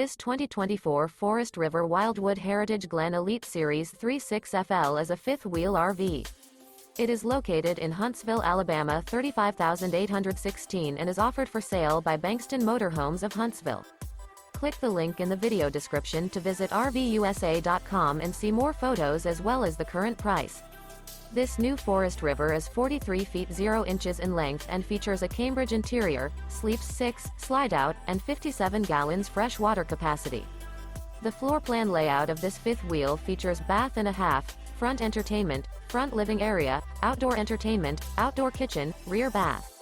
This 2024 Forest River Wildwood Heritage Glen Elite Series 36FL is a fifth-wheel RV. It is located in Huntsville, Alabama 35816 and is offered for sale by Bankston Motorhomes of Huntsville. Click the link in the video description to visit RVUSA.com and see more photos as well as the current price. This new Forest River is 43 feet 0 inches in length and features a Cambridge interior, sleeps 6, slide-out, and 57 gallons fresh water capacity. The floor plan layout of this fifth wheel features bath and a half, front entertainment, front living area, outdoor entertainment, outdoor kitchen, rear bath.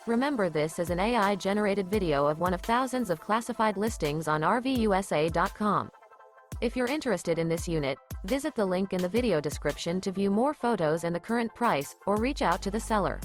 Remember, this is an AI-generated video of one of thousands of classified listings on RVUSA.com. If you're interested in this unit, visit the link in the video description to view more photos and the current price, or reach out to the seller.